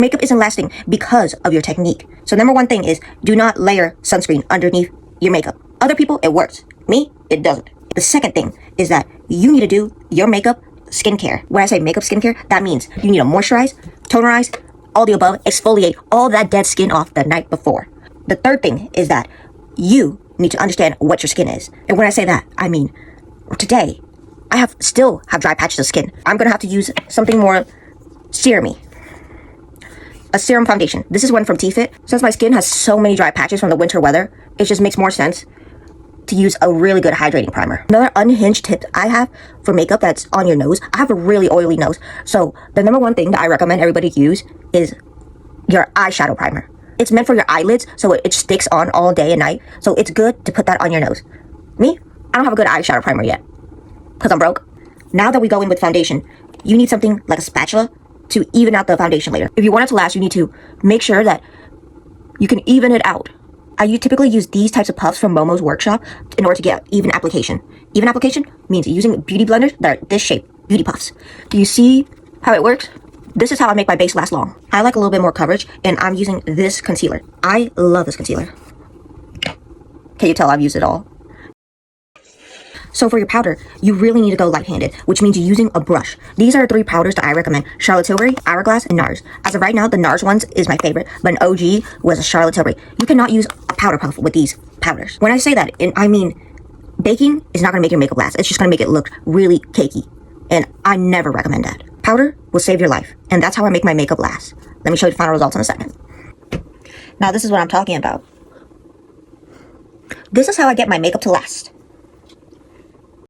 Makeup isn't lasting because of your technique. So number one thing is do not layer sunscreen underneath your makeup. Other people, it works. Me, it doesn't. The second thing is that you need to do your makeup skincare. When I say makeup skincare, that means you need to moisturize, tonerize, all the above, exfoliate all that dead skin off the night before. The third thing is that you need to understand what your skin is. And when I say that, I mean, today, I still have dry patches of skin. I'm gonna have to use something more serum-y. A serum foundation. This is one from T-Fit. Since my skin has so many dry patches from the winter weather, it just makes more sense to use a really good hydrating primer. Another unhinged tip I have for makeup that's on your nose. I have a really oily nose. So the number one thing that I recommend everybody use is your eyeshadow primer. It's meant for your eyelids, so it sticks on all day and night. So it's good to put that on your nose. Me, I don't have a good eyeshadow primer yet because I'm broke. Now that we go in with foundation, you need something like a spatula to even out the foundation layer. If you want it to last, you need to make sure that you can even it out. I typically use these types of puffs from Momo's workshop in order to get even application. Even application means using beauty blenders that are this shape, beauty puffs. Do you see how it works? This is how I make my base last long. I like a little bit more coverage, and I'm using this concealer. I love this concealer. Can you tell I've used it all? So for your powder, you really need to go light-handed, which means you're using a brush. These are 3 powders that I recommend: Charlotte Tilbury, Hourglass, and NARS. As of right now, the NARS ones is my favorite, but an OG was a Charlotte Tilbury. You cannot use a powder puff with these powders. When I say that, I mean baking is not going to make your makeup last. It's just going to make it look really cakey, and I never recommend that. Powder will save your life, and that's how I make my makeup last. Let me show you the final results in a second. Now this is what I'm talking about. This is how I get my makeup to last.